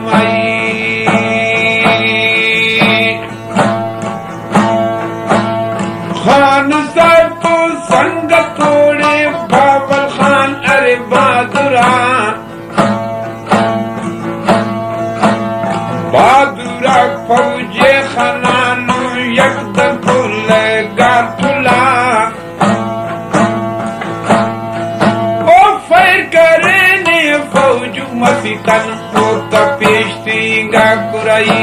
फरमाई। खान साहब तो संग तोड़े बाबर खान अरे बहादुरा, बहादुरा फौजे खनानो यकदम फुले गाठुला। ओ फैर करे ने फौज मसीतन को कपेश्ती गा कुराई।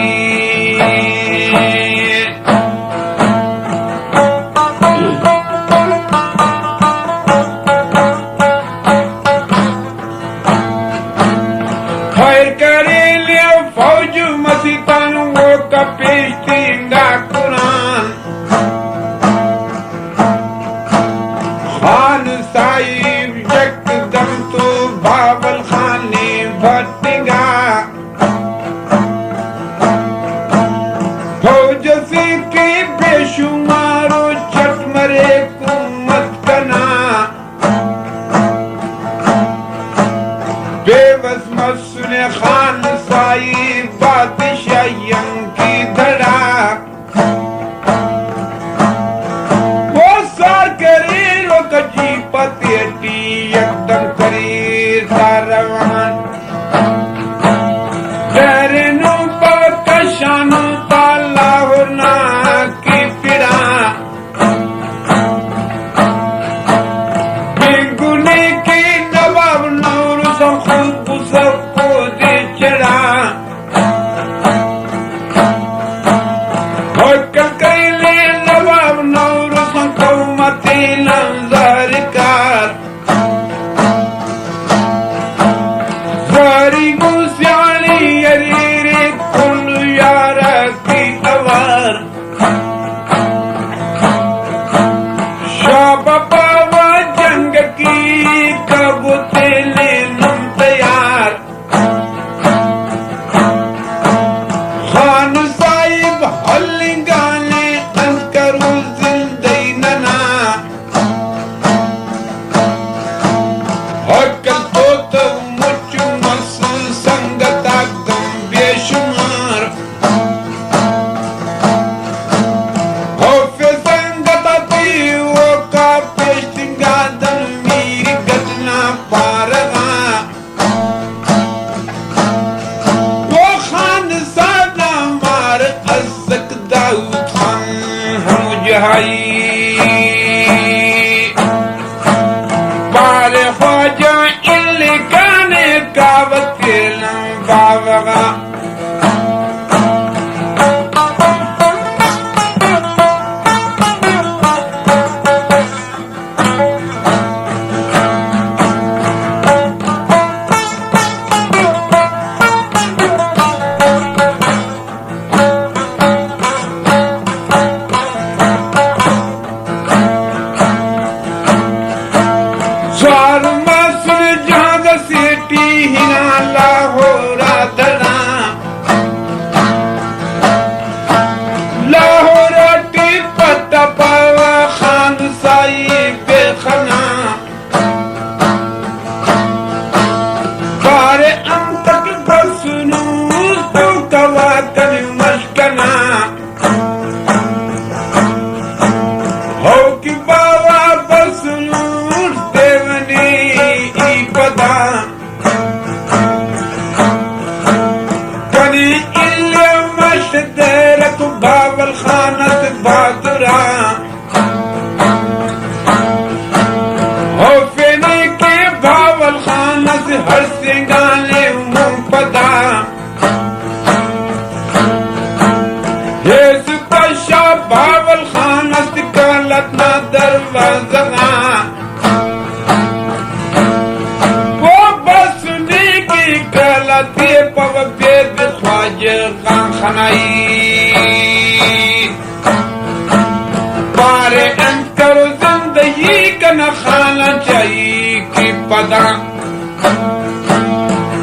खान साहिब यकदम तो बाबल खान ने भटगा, फौज से के बेशुमारो चटमरे कुमत कना। बेबस मसुने खान साहिब बादशाह की धड़ा, पतेटी एकदम करीर सारवान डरनो पकशानो ताला होना की पिड़ा। बेगुने की नवाब नूर सबको सबको दे चढ़ा। और कैले नवाब नूर सबको मते लंजर बारे ख्वाजा इल्ले गाने कावत के लंबावगा। बाबल खानत बहादुरा हो फेने के बाबल खानत हर सिंगाले मुंपदा। ये पशा बाबल खानत का लतना दरवाजा, वो बसने की गलती पव बेद ख्वाजा खानाई। न खाना चाहिए कि पदा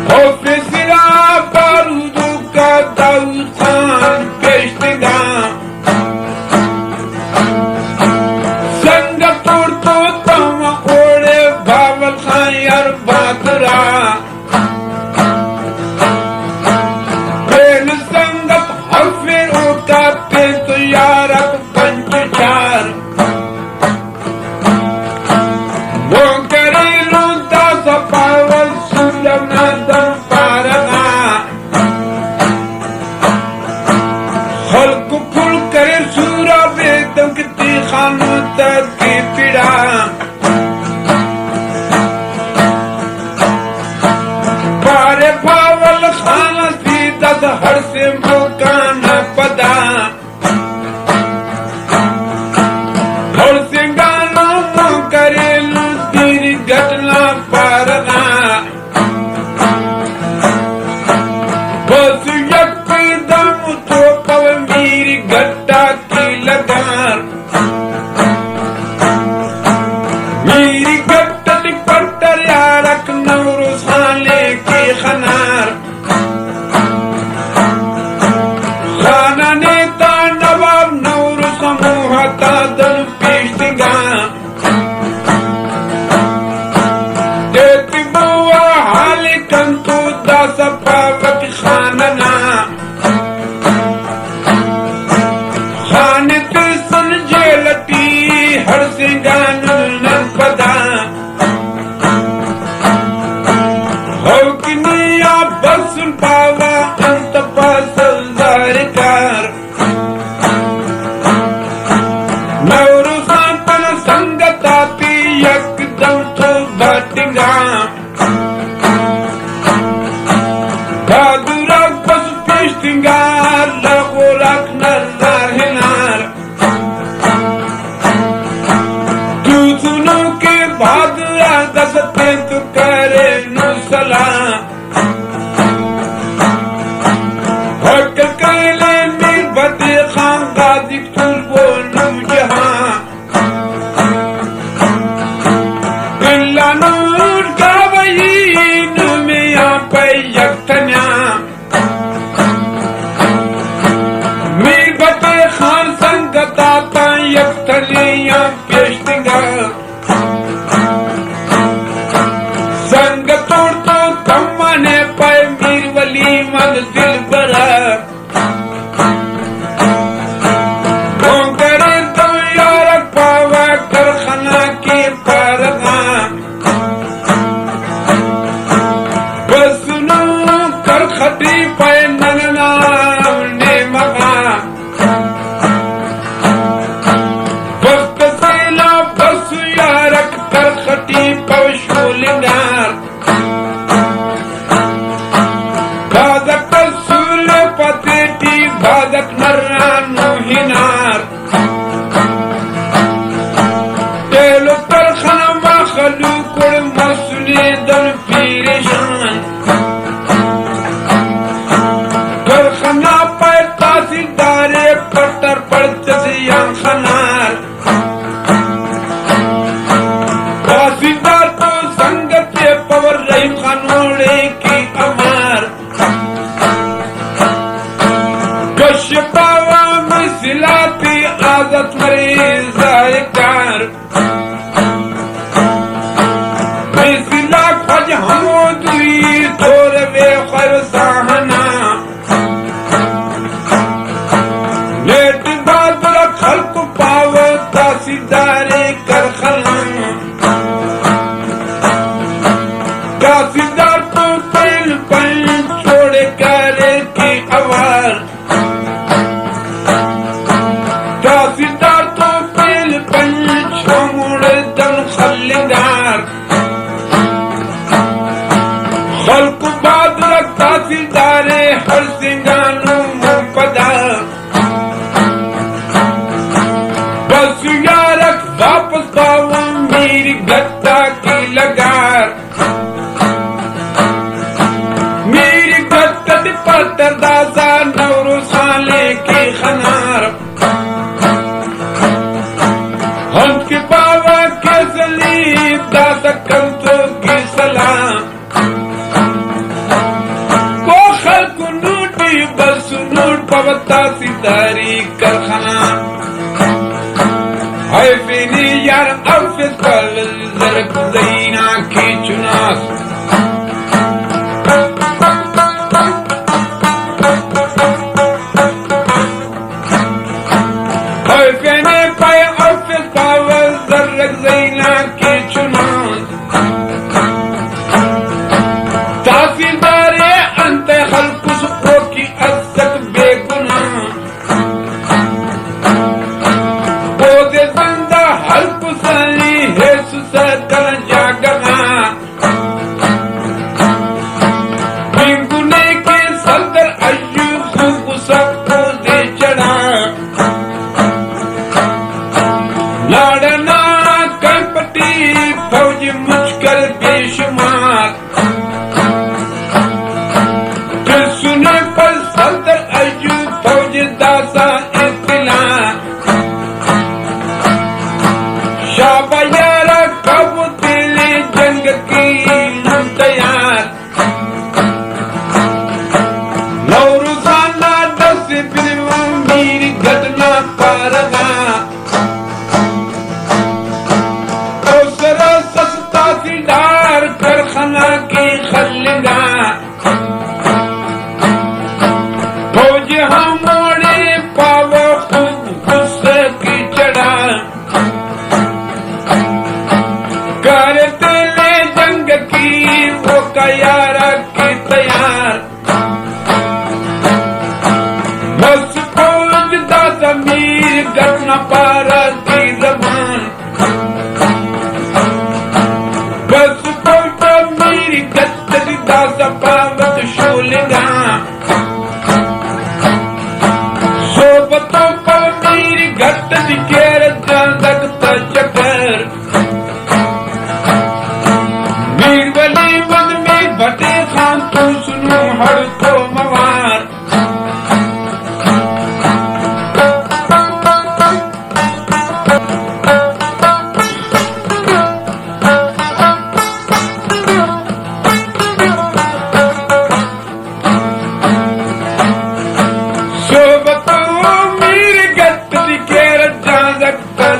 हो फिसरा बारूदों का दाऊद खान पेशगा। संग तोड़ तो तम ओढ़े बाबल खान यार बहादुरा। शिद्दत की पीड़ा बारे भावल खाना सीधत हर से मुकान पदा हर से गानों करेलू तेरी घटना पारना बस एकदम तो पव मेरी घट्टा की लगार मेरी घट्टट पट्टर यारक नौरू साले के खनार खाना नेता नवाब नौरू समूह तादन पेशगा देती बुआ हाल कंतु दास पावक खानना खाने ते सन जेलती हर सिंगान नन पदा हो किनिया बस पावा अंत पासल कार नौरू सांतन संगताती एकदम तो भटगा बहादुरा बस पेशगार लगो रखनर रहनार तू सुनो के बहादुरा दसते तू करे नु सलाम हक कैले निर्बत खान गाजी तुर्बो नूजहां बिल्ला नूर का वही नुमिया पे यक्तन्या निर्बत खान संगता ता यक्तलिया पेशगा संग तोड़ तो कम्मने पे मीर वली मन दिल बरा करे तो यार पावा करखना की परगा बस नो करखती पे नगना ने मगा वक्त सेला बस यारक करखती पवशुलिंगार बादक सूल पतेटी बादक नर्रानो हिनार तेलो करखना मखलू कुड़ मसुले दन पीरेशान करखना पर तासीदारे पट्टर पड़ते से यहाँ खनार तासीदार तो संगत से पवर रही खानोड़े की अमार कश्यपावा में सिलाती आदत मरे जायकार सिला खज हमोदुई थोर वे खर साहना नेट बादल खल्क पाव तासीदारे करखलाम तासीदार तो पल पल छोड़ करे की आवार तासीदार तो पल पल छोड़ दन खल्लिगार खल्क बादल तासीदारे हर सिंगानो मुपदा बस यारक वापस पावा मेरी गत्ता की लगार मेरी गत्तट पत्तर दासा नौरू साले की खनार हम के बाबा के सलीब दासा कंतो की सलाम को खल्क नूटी बस नूट पवता सितारी करखना है फिनी यार अफिस कल जरक ज़ीना की चुनास है फिनी पे अफिस कल जरक ज़ीना की चुनास तासीदारे अंत खल्क सुको की अज़्ज़त बेगुनाह सबको दे चढ़ा लड़ना कपटी फौज मुझकर बेशुमार फिर सुने पर सदर अजू फौज दासा इत्तला शाबायारा कब तेरे जंग की तैयार नौरुजाना 10 मीर घटना पारगा सस्ता सीधार कारखाना की खलगा फौज हमारे पाव खूब गुस्से की चढ़ा करते ले जंग की वो कयारा की तैयार बस फौज दा जमीर घटना पारा की जबान बस फौज मेरी गत्तरी दा सपावत शोलगा सोबतों पर मेरी गत्तरी केर जगत चक्कर मीरवली मन में भटे खान तू सुनो हर को मवार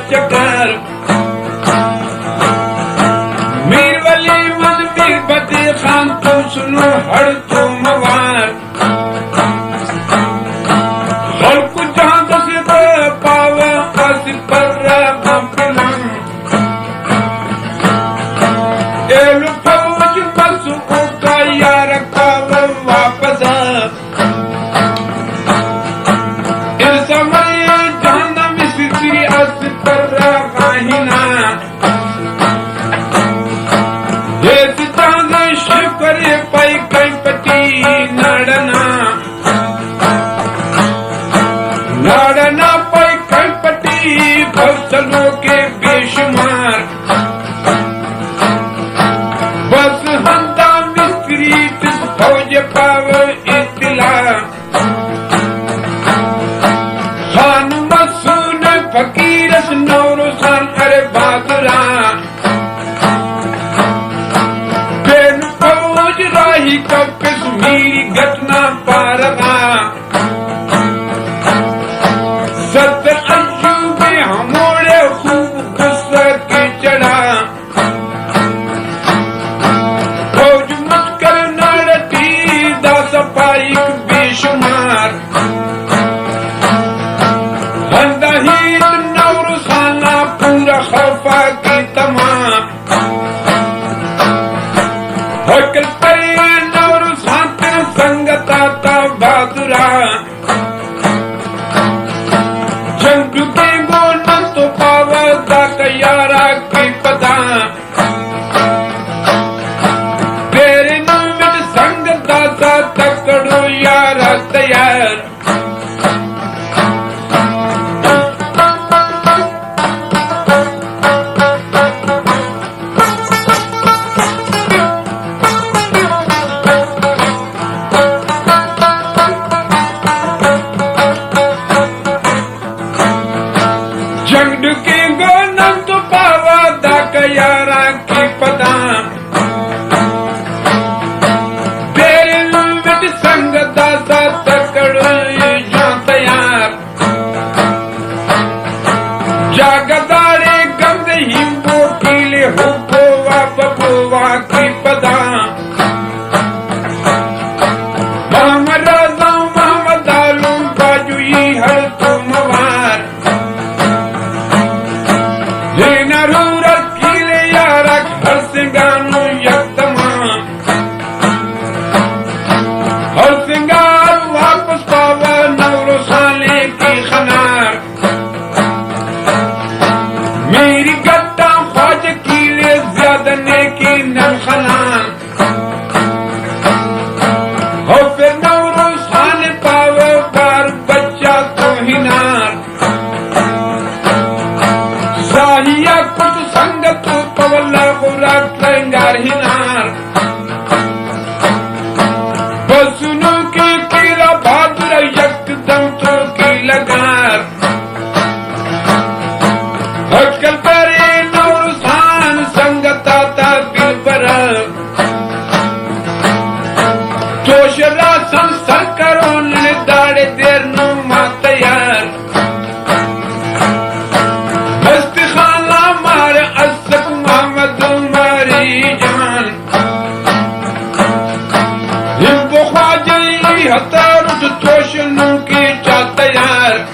चक्कर मीरवली मन में बदे खान तो सुनो हर तो मवार हर कुछ जहां दस पावा आस पर बंपलम एल फौज बस का यार काव वापस इस समय जाना मिस्त्री अस पर राहिना देश जाना शुक्र पाई कई पटी लड़ना लड़ना पाई कई पटी फसलों के बेशुमार बस हंदा मिस्त्री तिस फौज पाव इत्तला खान मसून फकीरस नौरुजान अरे बहादुरा बेन फौज राही कपिस मेरी घटना पारगा सदर अजूबे हमोड़े खूब गुस्सा की चढ़ा फौज मुझकर नड़ती दास पाइक बेशुमार हंदहीद नौरुजाना पूरा खौफा की तमाम हकल पर नौरुजान तेरे संगता ता बहादुरा जंग के गोना तो पावा दा कयारा की पता तेरे नाम में संग दासा तकड़ो यारा तैयार जंग के गोना तो पावा दा कयारा की पता तेरे नाम में संग दासा तकड़ो साढ़े देर नु मात यार हस्त खाला मार असक मोहम्मद मारी जान हिब्बो ख्वाजी हतार तोशनु की चात यार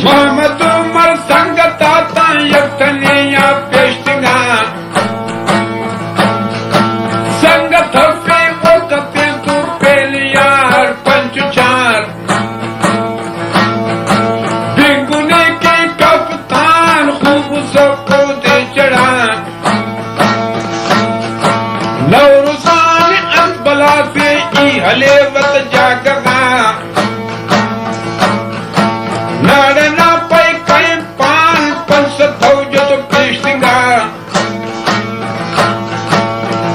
मोहम्मद उमर संगत आता यक्तनिया पेशगा संगत पे वो कपे तू पेलियार पंचचार बिंगुने के कप्तान खूब सबको दे चढ़ा नौरुसान अंतबला से ई हलेवत जागगा नाड़ना पे कई पान पंच फौज तो पेशगा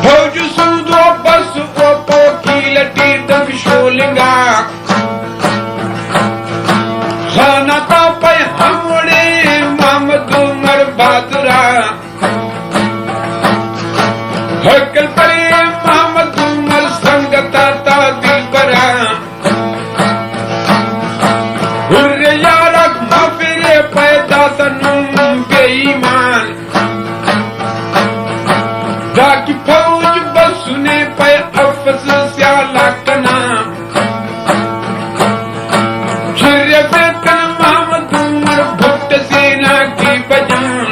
फौज सूदो बस वो पो की लटी दम शोलगा खाना तो पे हमड़े मोहम्मद उमर बहादुरा हकल परे मोहम्मद उमर संगता ता दिल बरा यारक माफिरे पैदा तनुम बेईमान जाकी फौज बसुने पे अफस स्याला कना छिरे बेतन मोहम्मद उमर भुट्ट सेना की बजान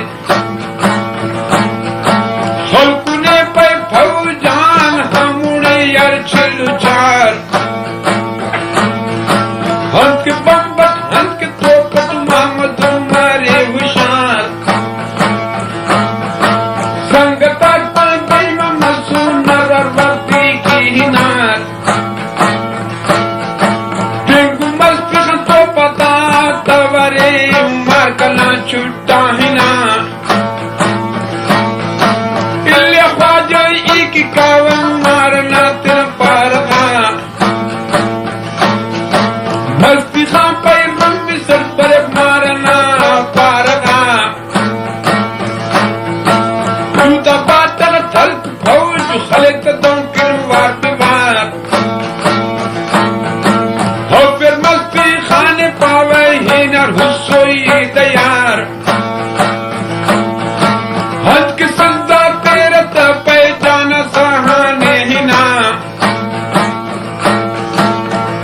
हल्कुने पे फौजान हमुड़े यार छिलु चार हंक बम्बट हंक तोपट मोहम्मद उमरे हुशार संगता पंजई में मसून नरवती की हिनार बिंगु मस्तिक तो पता तवरे उमर कला छुट्टा हिना इल्ले ख्वाजा एक कावन मारना तेरे पार मस्ती खां पर रंग सर पर मारना पारगा खुदा बातर थल्क फौज खलत दों किरवार बिवार हो फिर मस्ती खाने पावे हिनर हुसोई दयार हज के सजदा तेरे पे जाना सहाने हिना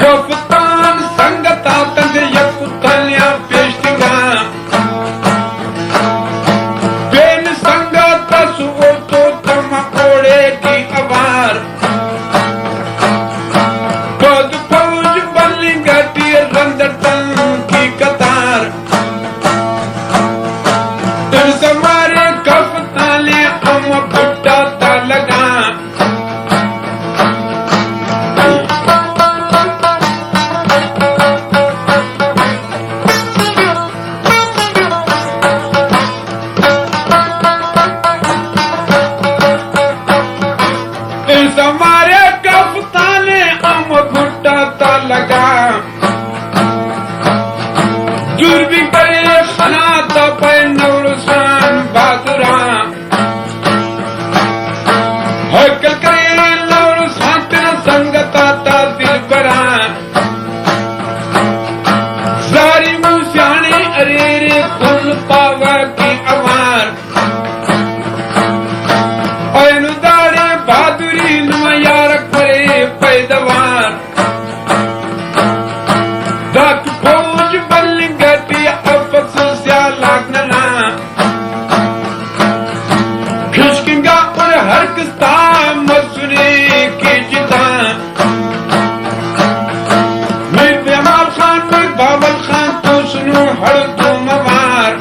कप्तान संगता तंद यकुतल्या पेशगा बेन संगता सुओ तो तम ओड़े की अवार पद फौज बलिंगटी रंदटन की कतार इस हमारे कप्ताने हम भुट्टा ता लगा हमारे कप्ताने हम भुट्टा ता लगा दूरबीन करे खाना ता पे नौरसान बहादुरा हकल करे नौरसान तेरा संगता ता दिल बरा सारी मुस्याने अरेरे खुल पावा की अवार अनुदारे बहादुरी नुमायार करे पैदवार दाक फौज बलिंगटी अफस स्याला कना खिशकिंगा और हर किस्ता मसूरे की जिदा मैं जमाल खान मैं बाबल खान तो सुनो हर तो मवार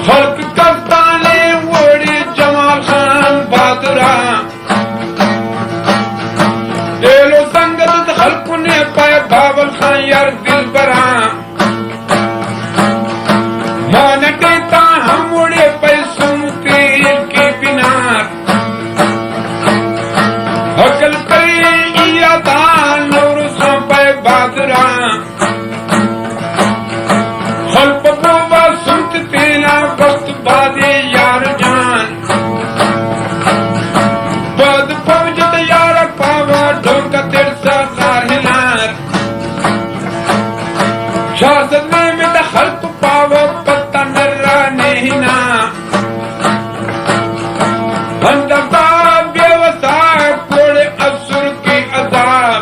हल्क कप्ताने वोड़ी जमाल खान बहादुरा एलो संगत हल्कुने पाए बाबल खान यार दिल बरा मान कहता हम उड़े पे सुनते के बिना हकल करे इया दान और पे बहादुरा हल्प बोबा सुनते तेना वक्त बादे यार जान शासन में खल्क पाव पत्ता नर्रा नहीं ना अंधता व्यवसाय कोड़े असुर की अदाब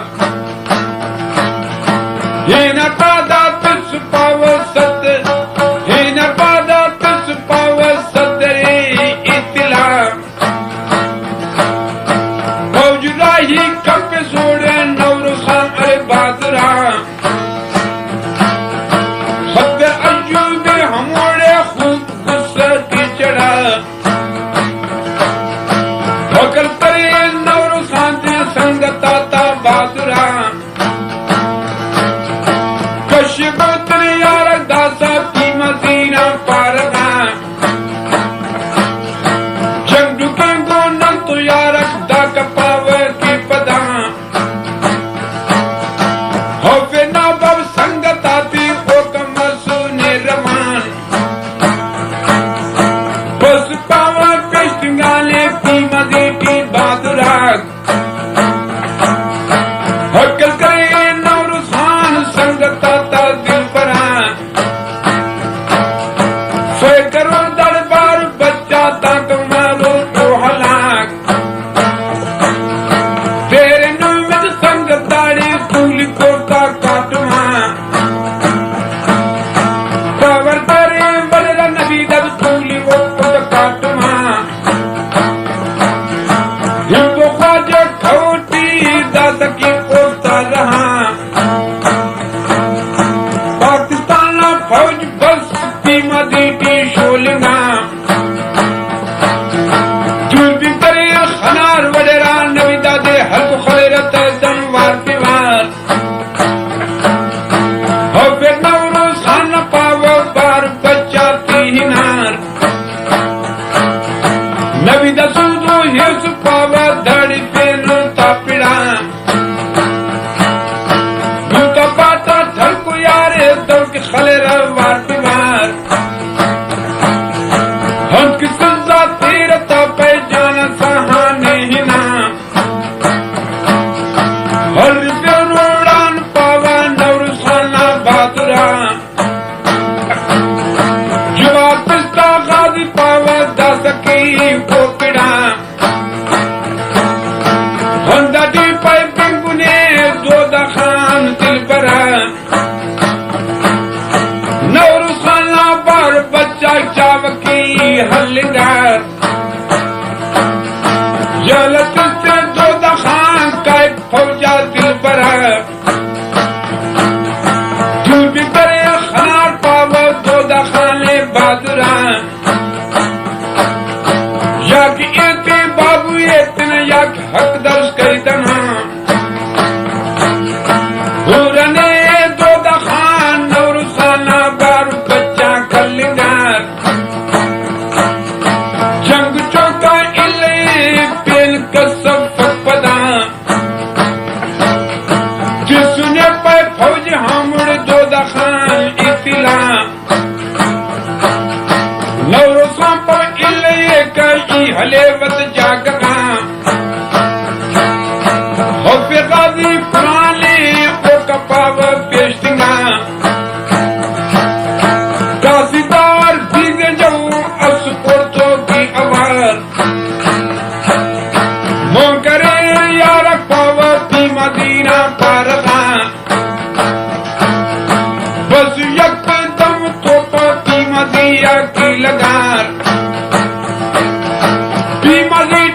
ये न पादा तुस पाव सत ये न पादा तुस पाव सदरे इतला फौजराही कप सोड़े नौर खान अरे बादरा हमोड़े खूब गुस्सा की चढ़ा होकर करे नौर शांति संगता बहादुरा कश्यप यार दासा की मदीना पारगा जंग के गोन तो यार दाक पावे की पदा होवे ना बब संगता ती ओ कमसु ने रमान बस पावा पेशगाले की मदी की बहादुराग हकल करे नौर खान संगता दिल परा सोए करो दरबार बच्चा तक मारो तो हलाक तेरे नौमद संगताड़ी कूली कोटा काटवा पावर तारे बलरा नबी दब कूली वो कोटा काटवा हिंदू ख्वाजा खोटी दाद की कोता रहा पाकिस्तान फौज बस की मदी की शोलिंगा जुल्बी करे खनार वडेरा नबी दादे हल्क खलेरत जनवार के वार होवे नौरो खान पावो बार बच्चा तीनार नबी दा सूदो हिस पावा धड़ी पे नो तापिड़ा दूता पाता धड़को यारे दो के खलेरा वार के वार हम की सजा तेरा तापे जाना सहाने ही ना हर पे उड़ान पावा नौर खाना बहादुरा जवाब पिस्ता गाजी पावा दास की पोकड़ा हंदा दी पाए बिंगुने दो दखान दिल बरा नौर खाना बार बच्चा चावकी हल्लिंगार जलत से दो दखान का एक फौजा दिल बरा भी करे खनार पावो दो दखाने बहादुरा या कि एते बाबू इतने या कि हक दर्ज कर दना हुरने दो दखान नौर खाना बारू बच्चा कल्लिंगार जंग चौका इले पेल कसम पदा जिसने पे फौज हमड़ दो दखान इतला नौरो सांप इले कई हलेवत जागगा होफे गाजी पुराने ओ कपाव पेस्टिंगा कासीदार भीगे जाऊं असपोर्टो की आवार मों करे यार पाव की मदीना पारगा बस यकदम तो की मदिया की लगार की मदी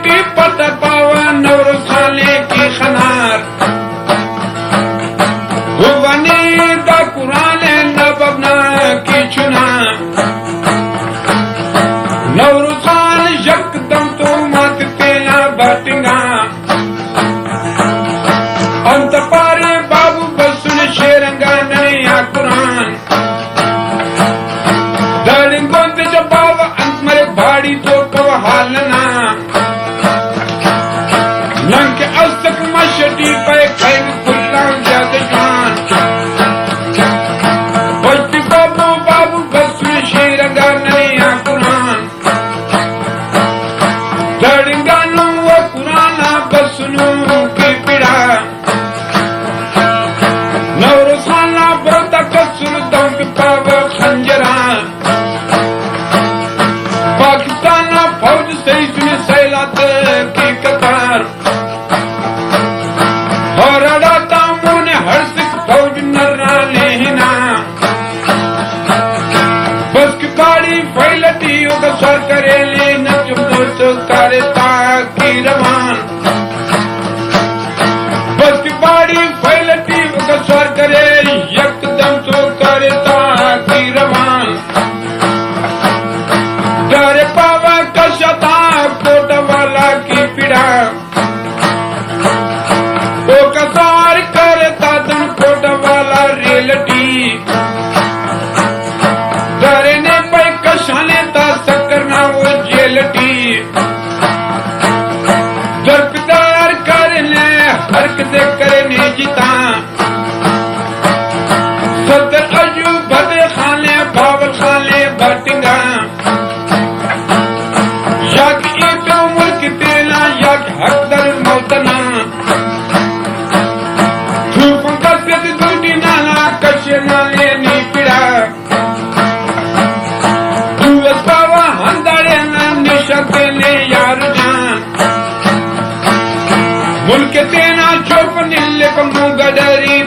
सो करता की रवान बस की बाड़ी फैलती स्वर करे एकदम सो करता की रवान डर पावा कशता कोट वाला की पीड़ा वो कसार करता दम कोट वाला रेलटी डरने पे कशाने ता सकरना वो जेलटी दरपदार करने हरकते करने जिता सदर अजू भद्र खाने बावल खाने भटिंगा याक एक मुल्क तेना याक हकदर मौतना धूप कसत दूटी नाना कशे नाले नी पिड़ा दूस बाबा हंदाड़े ना निशते ने यार जान मुल्क तेना चोप निल्ले को मुगडरी